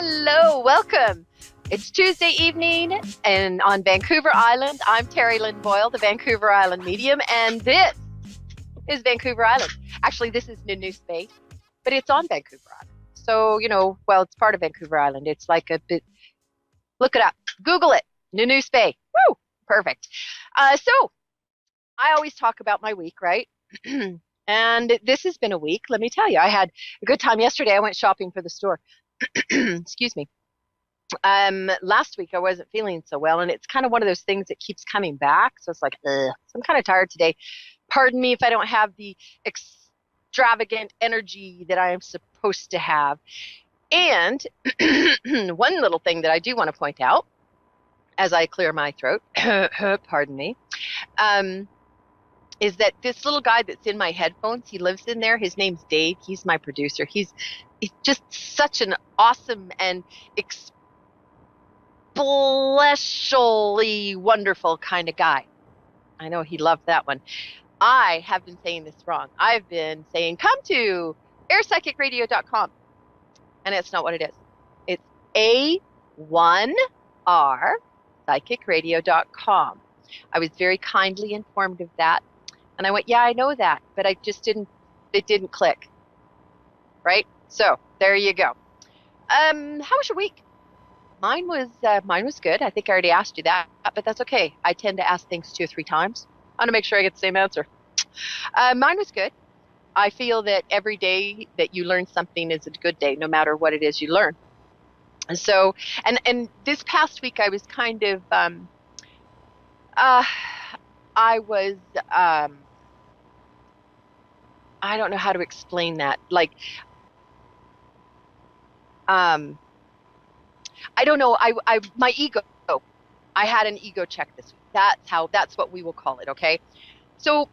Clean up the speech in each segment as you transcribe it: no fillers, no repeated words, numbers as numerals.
Hello, welcome. It's Tuesday evening and on Vancouver Island. I'm Lynn Boyle, the Vancouver Island medium, and this is Vancouver Island. Actually, this is Nanoose Bay, but it's on Vancouver Island. So, it's part of Vancouver Island. It's like a bit, look it up, Google it, Nanoose Bay. Woo, perfect. So, I always talk about my week, right? And this has been a week, let me tell you. I had a good time yesterday. I went shopping for the store. Excuse me. Last week I wasn't feeling so well, and it's kind of one of those things that keeps coming back. So it's like, ugh. So I'm kind of tired today. Pardon me if I don't have the extravagant energy that I am supposed to have. And one little thing that I do want to point out as I clear my throat, pardon me, is that this little guy that's in my headphones, he lives in there. His name's Dave. He's my producer. He's just such an awesome and especially wonderful kind of guy. I know he loved that one. I have been saying this wrong. I've been saying, come to airpsychicradio.com. And it's not what it is. It's A1R psychicradio.com. I was very kindly informed of that. And I went, yeah, I know that. But it didn't click. Right? So there you go. How was your week? Mine was good. I think I already asked you that, but that's okay. I tend to ask things 2 or 3 times. I want to make sure I get the same answer. Mine was good. I feel that every day that you learn something is a good day, no matter what it is you learn. And so, and this past week I was kind of, I don't know how to explain that. Like, I don't know. My ego, I had an ego check this week. That's what we will call it. Okay. So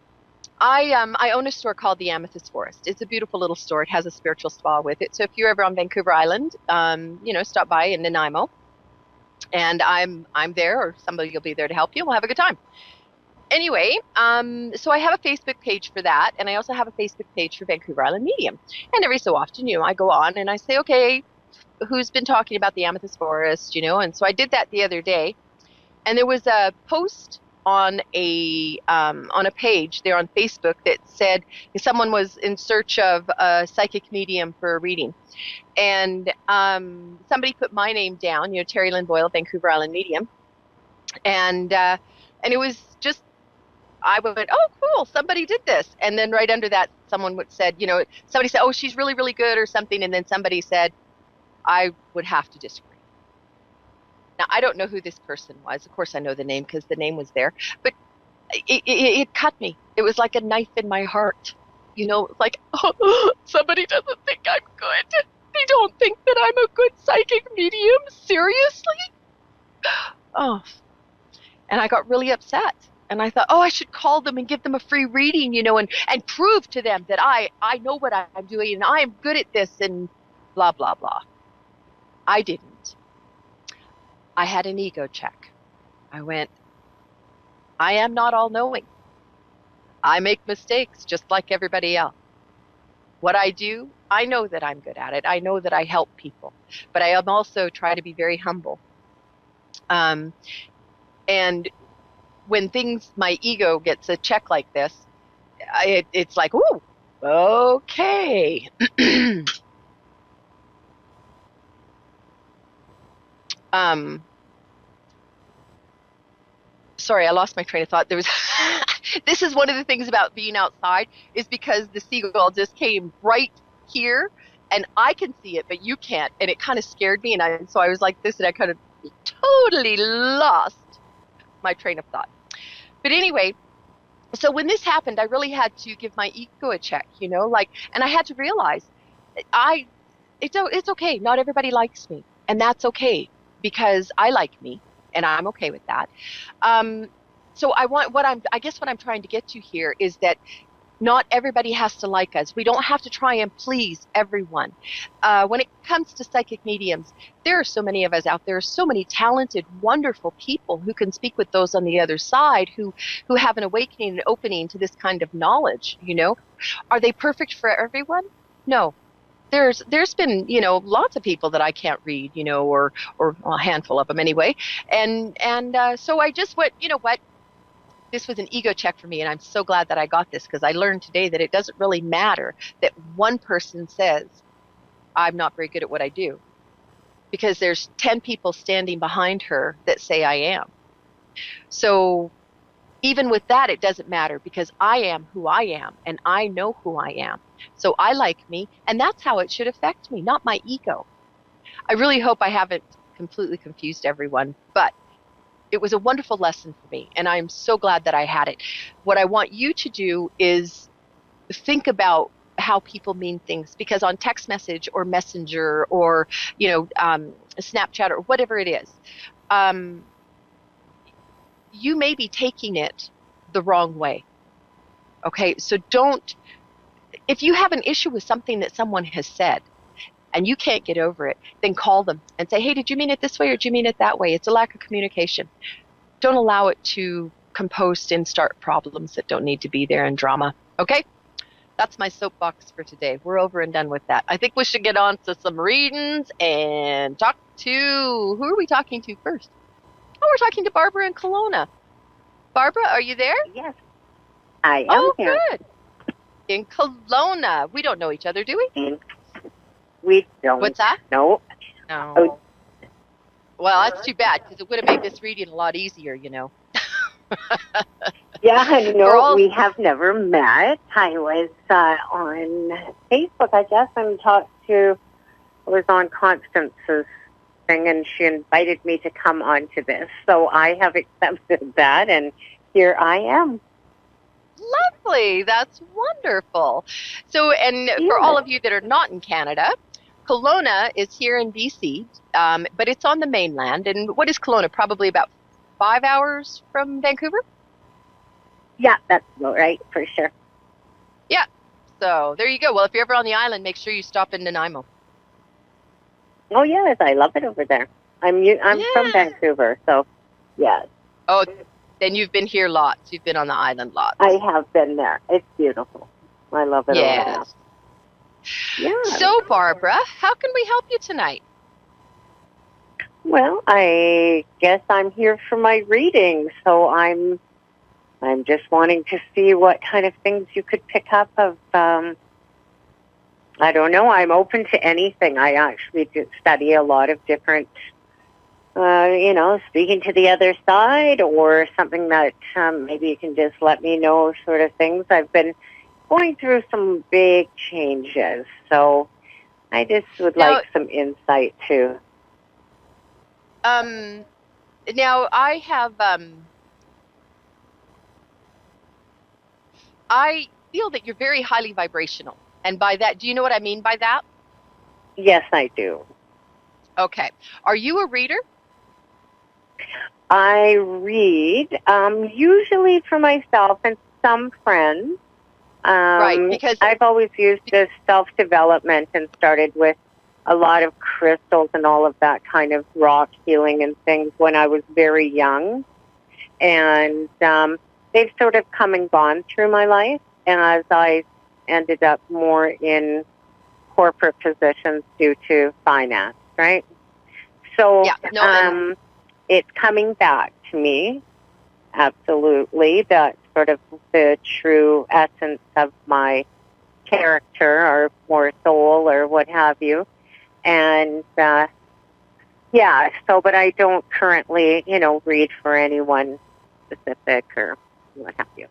I own a store called the Amethyst Forest. It's a beautiful little store. It has a spiritual spa with it. So if you're ever on Vancouver Island, stop by in Nanaimo, and I'm there, or somebody will be there to help you. We'll have a good time. Anyway, so I have a Facebook page for that, and I also have a Facebook page for Vancouver Island Medium. And every so often, I go on and I say, okay, who's been talking about the Amethyst Forest, and so I did that the other day, and there was a post on a page there on Facebook that said someone was in search of a psychic medium for a reading, and somebody put my name down, Lynn Boyle, Vancouver Island Medium, and it was just, I went, oh, cool, somebody did this. And then right under that, someone said, somebody said, oh, she's really, really good or something. And then somebody said, I would have to disagree. Now, I don't know who this person was. Of course, I know the name because the name was there. But it cut me. It was like a knife in my heart. Like, oh, somebody doesn't think I'm good. They don't think that I'm a good psychic medium. Seriously? Oh. And I got really upset. And I thought, oh, I should call them and give them a free reading, and prove to them that I know what I'm doing and I am good at this and blah, blah, blah. I didn't. I had an ego check. I went, I am not all-knowing. I make mistakes just like everybody else. What I do, I know that I'm good at it. I know that I help people. But I am also try to be very humble. And when my ego gets a check like this, it's like, ooh, okay. Sorry, I lost my train of thought. There was, this is one of the things about being outside, is because the seagull just came right here, and I can see it, but you can't, and it kind of scared me, and so I was like this, and I kind of totally lost my train of thought. But anyway, so when this happened, I really had to give my ego a check, and I had to realize it's okay. Not everybody likes me, and that's okay, because I like me, and I'm okay with that. So I guess what I'm trying to get to here is that not everybody has to like us. We don't have to try and please everyone. When it comes to psychic mediums, there are so many of us out there, so many talented, wonderful people who can speak with those on the other side who have an awakening and opening to this kind of knowledge, Are they perfect for everyone? No. there's been, lots of people that I can't read, or a handful of them anyway. And so I just went, you know what? This was an ego check for me, and I'm so glad that I got this, because I learned today that it doesn't really matter that one person says I'm not very good at what I do, because there's 10 people standing behind her that say I am. So even with that, it doesn't matter, because I am who I am and I know who I am. So I like me, and that's how it should affect me, not my ego. I really hope I haven't completely confused everyone, but it was a wonderful lesson for me, and I'm so glad that I had it. What I want you to do is think about how people mean things, because on text message or messenger or Snapchat or whatever it is, um, you may be taking it the wrong way. Okay, so if you have an issue with something that someone has said and you can't get over it, then call them and say, hey, did you mean it this way or did you mean it that way? It's a lack of communication. Don't allow it to compost and start problems that don't need to be there, and drama. Okay? That's my soapbox for today. We're over and done with that. I think we should get on to some readings and talk to, who are we talking to first? Oh, we're talking to Barbara in Kelowna. Barbara, are you there? Yes, I am here. Oh, good. In Kelowna. We don't know each other, do we? We don't. What's that? No. No. Well, that's too bad, because it would have made this reading a lot easier, Yeah, no, we have never met. I was on Facebook, I guess, and I was on Constance's thing, and she invited me to come onto this. So I have accepted that, and here I am. Lovely. That's wonderful. So, and for all of you that are not in Canada, Kelowna is here in BC, but it's on the mainland. And what is Kelowna? Probably about 5 hours from Vancouver? Yeah, that's right, for sure. Yeah. So there you go. Well, if you're ever on the island, make sure you stop in Nanaimo. Oh, yes, I love it over there. I'm from Vancouver, so yes. Oh, then you've been here lots. You've been on the island lots. I have been there. It's beautiful. I love it over there. Yeah. So, Barbara, how can we help you tonight? Well, I guess I'm here for my reading, so I'm just wanting to see what kind of things you could pick up of. I don't know. I'm open to anything. I actually do study a lot of different, speaking to the other side, or something that maybe you can just let me know, sort of things. I've been going through some big changes, so I just would like some insight too. Now I have, I feel that you're very highly vibrational. And by that, do you know what I mean by that? Yes, I do. Okay. Are you a reader? I read, usually for myself and some friends. Right, because I've always used this self-development and started with a lot of crystals and all of that kind of rock healing and things when I was very young. And they've sort of come and gone through my life. And as I ended up more in corporate positions due to finance, right? So it's coming back to me, absolutely. That's sort of the true essence of my character or more soul or what have you. And, but I don't currently, read for anyone specific or what have you.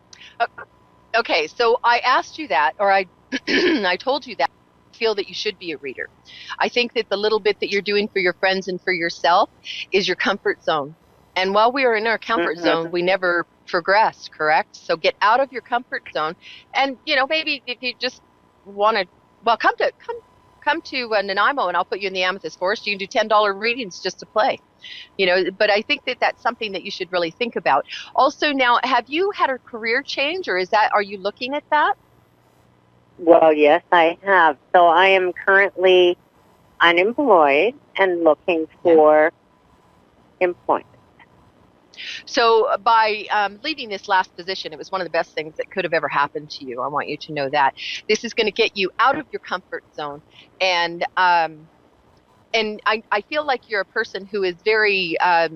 Okay, so I asked you that, or I I told you that I feel that you should be a reader. I think that the little bit that you're doing for your friends and for yourself is your comfort zone. And while we are in our comfort zone, we never progress, correct? So get out of your comfort zone, and maybe if you just want to, well, come to Nanaimo, and I'll put you in the Amethyst Forest. You can do $10 readings just to play. But I think that that's something that you should really think about. Also, now, have you had a career change, or are you looking at that? Well, yes, I have. So I am currently unemployed and looking for employment. So by leaving this last position, it was one of the best things that could have ever happened to you. I want you to know that this is going to get you out of your comfort zone, and I feel like you're a person who is very I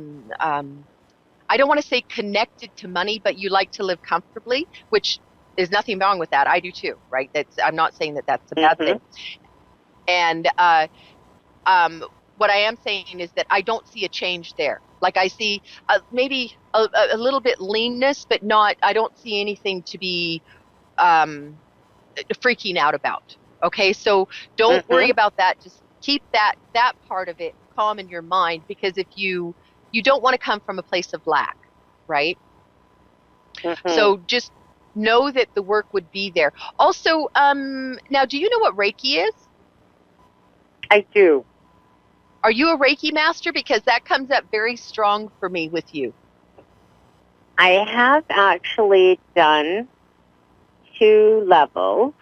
don't want to say connected to money, but you like to live comfortably, which there's nothing wrong with that. I do too, right? I'm not saying that that's a bad Mm-hmm. thing. And um, what I am saying is that I don't see a change there. Like I see maybe a little bit leanness, but not. I don't see anything to be um, freaking out about. Okay, so don't worry Mm-hmm. about that. Just keep that part of it calm in your mind, because if you don't want to come from a place of lack, right? Mm-hmm. So just know that the work would be there. Also, now, do you know what Reiki is? I do. Are you a Reiki master? Because that comes up very strong for me with you. I have actually done 2 levels,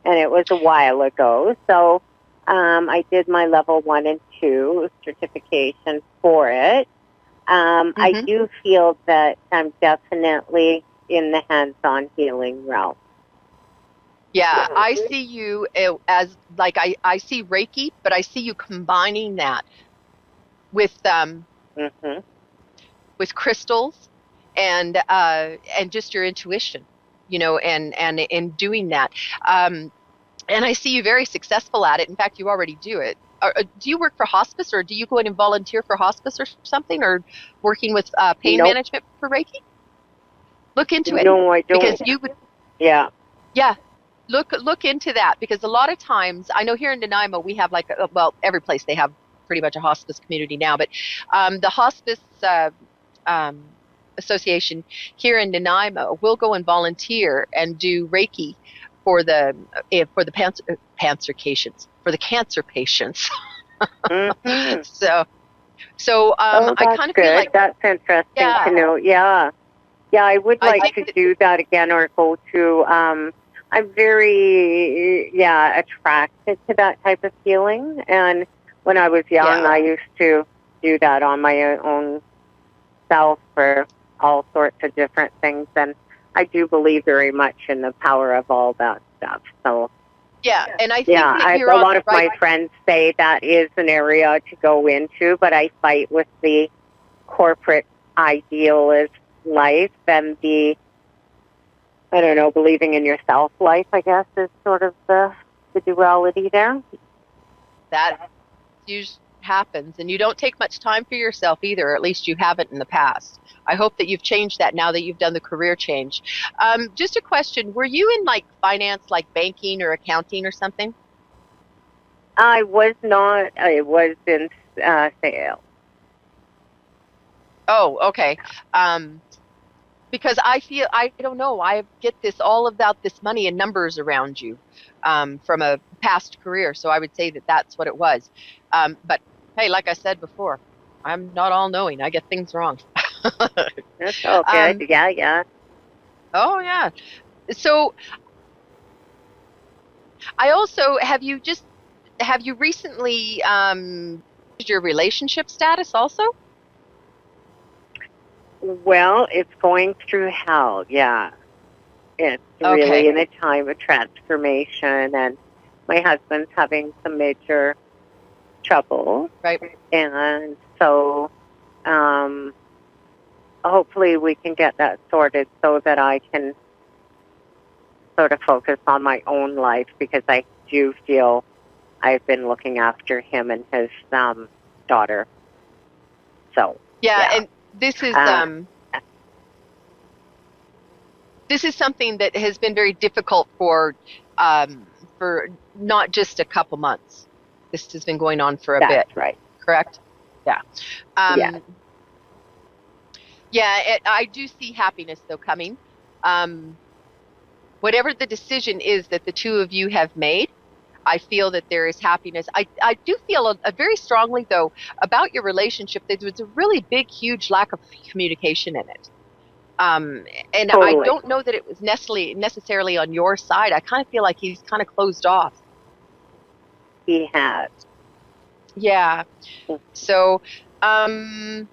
and it was a while ago. So I did my level 1 and 2 certification for it. I Hmm. do feel that I'm definitely in the hands-on healing realm. Yeah, I see you as like I see Reiki, but I see you combining that with Mm-hmm. with crystals and just your intuition, and in doing that. Um, and I see you very successful at it. In fact, you already do it. Do you work for hospice, or do you go in and volunteer for hospice or something, or working with pain Nope. management for Reiki? Look into it, No, I because don't. you would, Yeah. yeah, look into that, because a lot of times I know here in Nanaimo we have like well, every place they have pretty much a hospice community now, but the hospice um, association here in Nanaimo will go and volunteer and do Reiki for the cancer patients. Mm-hmm. So Oh, I that's kind of feel good. like, That's interesting to yeah, know. Yeah. Yeah, I would I like think to that, do that again or go to. I'm very, yeah, attracted to that type of healing. And when I was young, yeah. I used to do that on my own self for all sorts of different things. And I do believe very much in the power of all that stuff. So, Yeah, and I yeah, think that you're a on lot the of right. my friends say that is an area to go into, but I fight with the corporate idealist life and the, I don't know, believing in yourself life, I guess, is sort of the duality there. That usually happens, and you don't take much time for yourself either, or at least you haven't in the past. I hope that you've changed that now that you've done the career change. Just a question: were you in like finance, like banking or accounting or something? I was not, I was in sales. Oh, okay. Um, because I don't know, I get this all about this money and numbers around you from a past career, so I would say that that's what it was. But hey, like I said before, I'm not all knowing. I get things wrong. That's all good. um, Yeah, yeah. oh yeah. So I also have you recently your relationship status also? Well, it's going through hell, yeah. It's really Okay, in a time of transformation, and my husband's having some major trouble. right. And so um, hopefully we can get that sorted so that I can sort of focus on my own life, because I do feel I've been looking after him and his daughter. So, Yeah, yeah. and Uh, this is something that has been very difficult for not just a couple months. This has been going on for a bit, that's right. correct? Yeah. Yes. Um, yeah, I do see happiness though coming. Um, whatever the decision is that the two of you have made, I feel that there is happiness. I do feel very strongly though about your relationship that there was a really big, huge lack of communication in it. Um, and I Totally. don't know that it was necessarily on your side. I kind of feel like he's kind of closed off. He has. Yeah. So, um,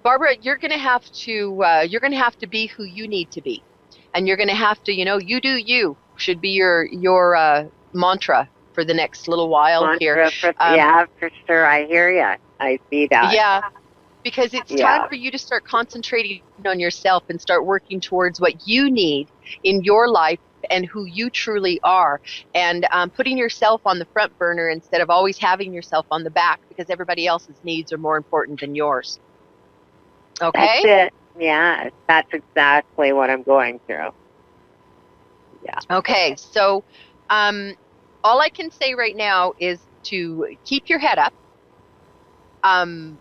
Barbara, you're gonna have to be who you need to be, and you're gonna have to, you do you should be your mantra for the next little while here. Mantra yeah, for sure. I hear you. I see that. Yeah, because it's time Yeah. for you to start concentrating on yourself and start working towards what you need in your life and who you truly are, and putting yourself on the front burner instead of always having yourself on the back because everybody else's needs are more important than yours. That's Okay? it. Yeah, that's exactly what I'm going through. Yeah. Okay, so all I can say right now is to keep your head up. Um,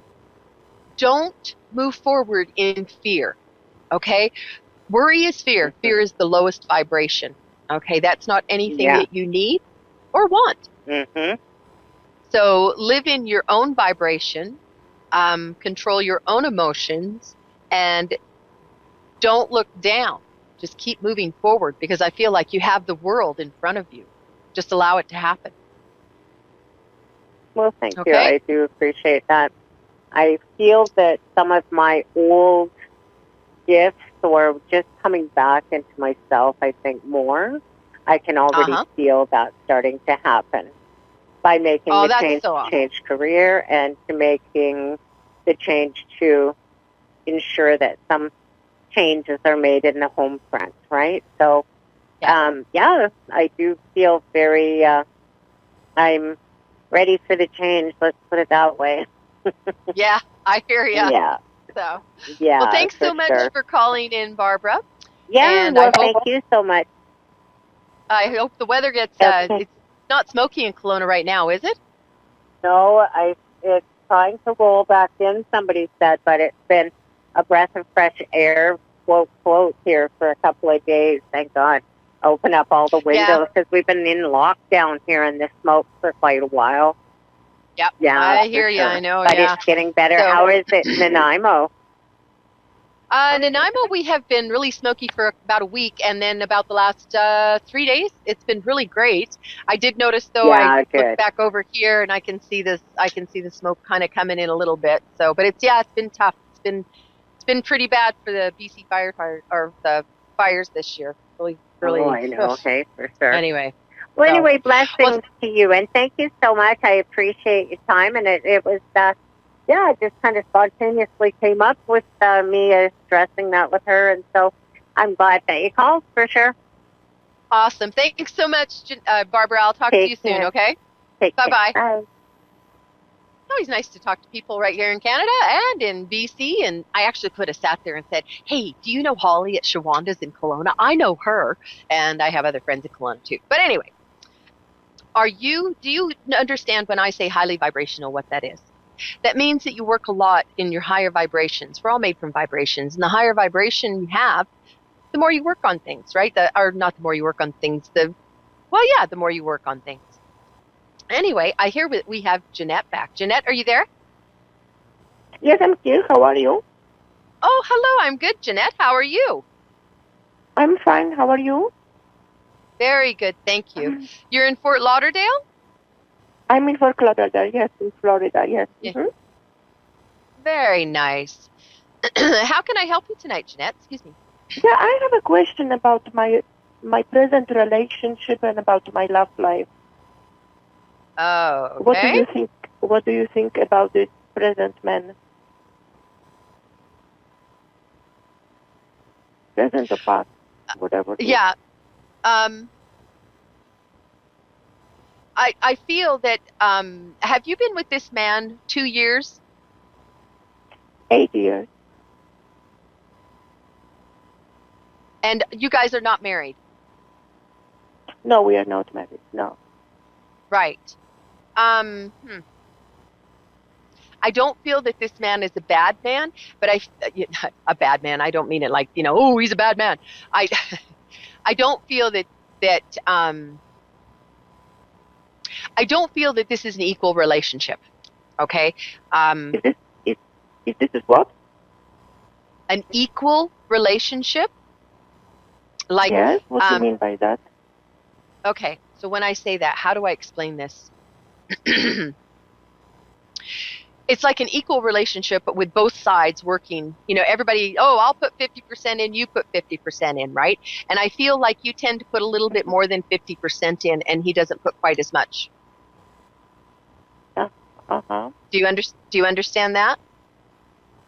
don't move forward in fear. Okay? Worry is fear. Fear is the lowest vibration. Okay, that's not anything Yeah. that you need or want. Mm-hmm. So live in your own vibration, control your own emotions, and don't look down. Just keep moving forward because I feel like you have the world in front of you. Just allow it to happen. Well, thank you. Okay? I do appreciate that. I feel that some of my old gifts or just coming back into myself, I think more, I can already feel that starting to happen by making the change, so awesome. change career and to making the change to ensure that some changes are made in the home front, right? So, yeah, I do feel very, I'm ready for the change. Let's put it that way. Yeah, I hear you. Yeah. So, Yeah. well, thanks so much for calling in, Barbara. Yeah, and well, thank you so much. I hope the weather gets, it's not smoky in Kelowna right now, is it? No, it's trying to roll back in, somebody said, but it's been a breath of fresh air, quote, here for a couple of days, thank God. Open up all the windows because we've been in lockdown here in the smoke for quite a while. Yep. Yeah, I hear you. I know. But it's getting better. So, how is it in Nanaimo? Nanaimo, we have been really smoky for about a week, and then about the last 3 days, it's been really great. I did notice, though, I looked back over here, and I can see this. I can see the smoke kind of coming in a little bit. So, but it's been tough. It's been pretty bad for the BC fire or the fires this year. Really. Oh, I know. Okay, for sure. Anyway. Well, anyway, blessings to you, and thank you so much. I appreciate your time, and it was, it just kind of spontaneously came up with me addressing that with her, and so I'm glad that you called, for sure. Awesome. Thanks so much, Barbara. I'll talk to you soon, okay? Bye-bye. Bye. It's always nice to talk to people right here in Canada and in BC. And I actually could have sat there and said, hey, do you know Holly at Shawanda's in Kelowna? I know her. And I have other friends in Kelowna too. But anyway, do you understand when I say highly vibrational what that is? That means that you work a lot in your higher vibrations. We're all made from vibrations. And the higher vibration you have, the more you work on things, right? Or not the more you work on things, the more you work on things. Anyway, I hear we have Jeanette back. Jeanette, are you there? Yes, I'm here. How are you? Oh, hello. I'm good, Jeanette. How are you? I'm fine. How are you? Very good. Thank you. You're in Fort Lauderdale? I'm in Fort Lauderdale, yes, in Florida, yes. Yeah. Mm-hmm. Very nice. How can I help you tonight, Jeanette? Excuse me. Yeah, I have a question about my present relationship and about my love life. Oh, okay. What do you think about this present man? Present or past, whatever. Yeah. I feel that, have you been with this man 2 years? 8 years. And you guys are not married? No, we are not married, no. Right. I don't feel that this man is a bad man, but a bad man, I don't mean it like, oh, he's a bad man. I don't feel that I don't feel that this is an equal relationship. Okay. Is this what? An equal relationship? Like, yes, what do you mean by that? Okay, so when I say that, how do I explain this? it's like an equal relationship, but with both sides working. Everybody, oh, I'll put 50% in, you put 50% in, right? And I feel like you tend to put a little bit more than 50% in, and he doesn't put quite as much. Uh-huh. Do you understand that?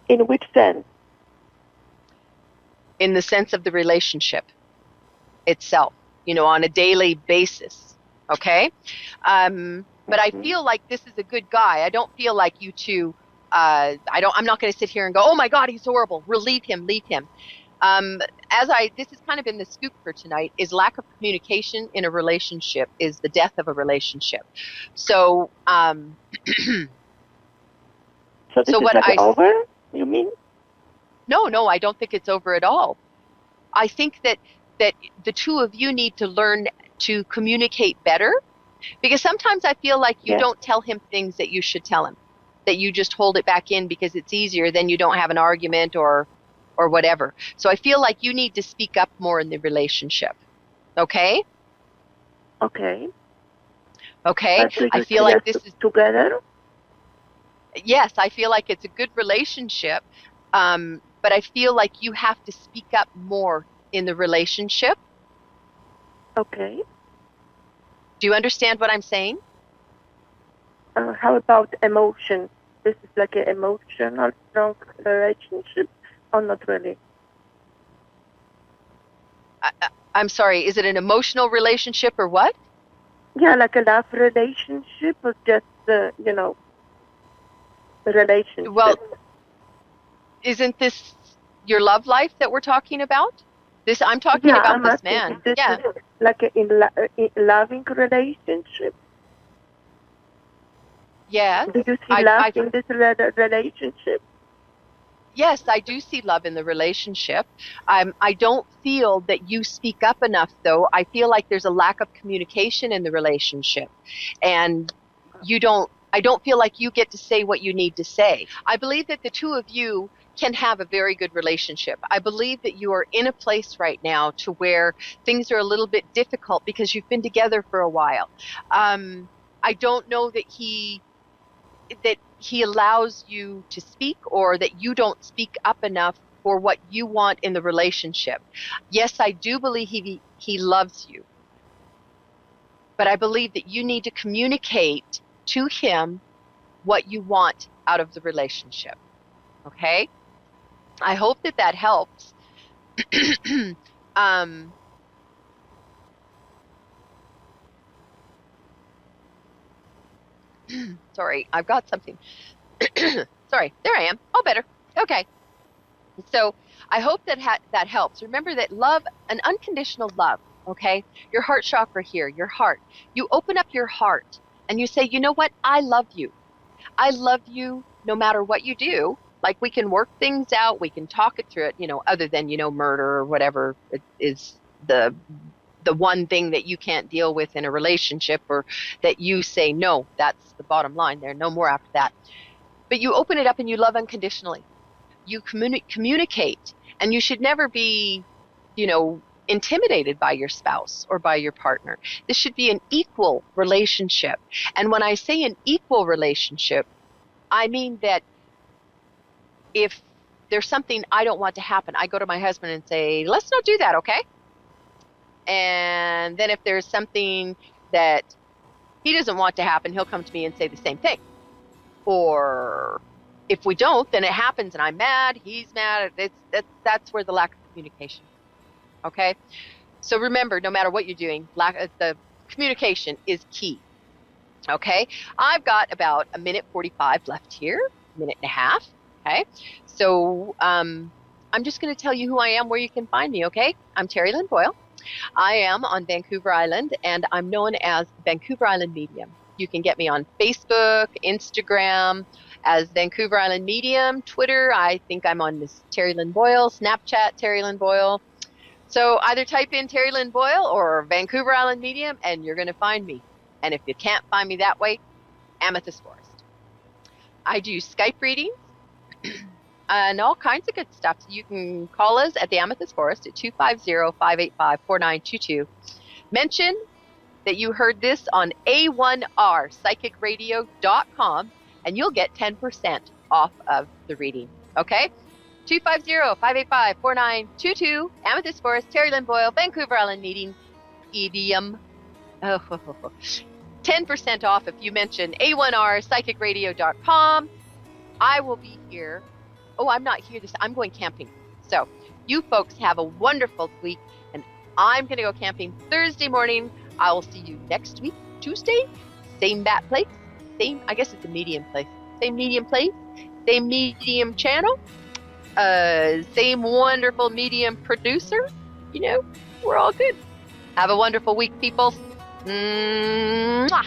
In which sense? In the sense of the relationship itself, on a daily basis. Okay. But I feel like this is a good guy. I don't feel like you two, I'm not going to sit here and go, oh my God, he's horrible. Leave him. This has kind of been the scoop for tonight, is lack of communication in a relationship is the death of a relationship. So, so this is what like over, you mean? No, I don't think it's over at all. I think that the two of you need to learn to communicate better, because sometimes I feel like you don't tell him things that you should tell him, that you just hold it back in because it's easier, then you don't have an argument or whatever. So I feel like you need to speak up more in the relationship. Okay? Okay. I feel like this is together. Yes, I feel like it's a good relationship. But I feel like you have to speak up more in the relationship. Okay. Do you understand what I'm saying? How about emotion? This is like an emotional, strong relationship, or not really? I'm sorry, is it an emotional relationship or what? Yeah, like a love relationship, or just, a relationship. Well, isn't this your love life that we're talking about? I'm talking about this man. This is like a loving relationship. Yes. Do you see love in this relationship? Yes, I do see love in the relationship. I don't feel that you speak up enough, though. I feel like there's a lack of communication in the relationship, and I don't feel like you get to say what you need to say. I believe that the two of you can have a very good relationship. I believe that you are in a place right now to where things are a little bit difficult because you've been together for a while. I don't know that he allows you to speak, or that you don't speak up enough for what you want in the relationship. Yes, I do believe he loves you, but I believe that you need to communicate to him what you want out of the relationship. Okay? I hope that helps. Sorry, I've got something. Sorry, there I am. All better. Okay. So I hope that helps. Remember that love, an unconditional love, okay? Your heart chakra here, your heart. You open up your heart and you say, you know what? I love you. I love you no matter what you do. Like, we can work things out. We can talk it through it, other than, murder or whatever is the one thing that you can't deal with in a relationship, or that you say, no, that's the bottom line there. No more after that. But you open it up and you love unconditionally. You communicate, and you should never be, intimidated by your spouse or by your partner. This should be an equal relationship. And when I say an equal relationship, I mean that if there's something I don't want to happen, I go to my husband and say, let's not do that, okay? And then if there's something that he doesn't want to happen, he'll come to me and say the same thing. Or if we don't, then it happens and I'm mad, he's mad. That's where the lack of communication. Okay? So remember, no matter what you're doing, the communication is key. Okay? I've got about 1:45 left here, 1.5. Okay? So I'm just going to tell you who I am, where you can find me, okay? I'm Terry Lynn Boyle. I am on Vancouver Island, and I'm known as Vancouver Island Medium. You can get me on Facebook, Instagram as Vancouver Island Medium, Twitter, I think I'm on Miss Terry Lynn Boyle, Snapchat Terry Lynn Boyle. So either type in Terry Lynn Boyle or Vancouver Island Medium, and you're going to find me. And if you can't find me that way, Amethyst Forest. I do Skype readings and all kinds of good stuff. So you can call us at the Amethyst Forest at 250-585-4922. Mention that you heard this on A1rpsychicradio.com, and you'll get 10% off of the reading. Okay? 250-585-4922, Amethyst Forest, Terry Lynn Boyle, Vancouver Island Meeting, Medium. Oh, 10% off if you mention a1rpsychicradio.com. I will be here. Oh, I'm not here I'm going camping. So you folks have a wonderful week, and I'm going to go camping Thursday morning. I will see you next week, Tuesday. Same bat place. Same, I guess it's a medium place. Same medium place. Same medium channel. Same wonderful medium producer. You know, we're all good. Have a wonderful week, people. Mwah.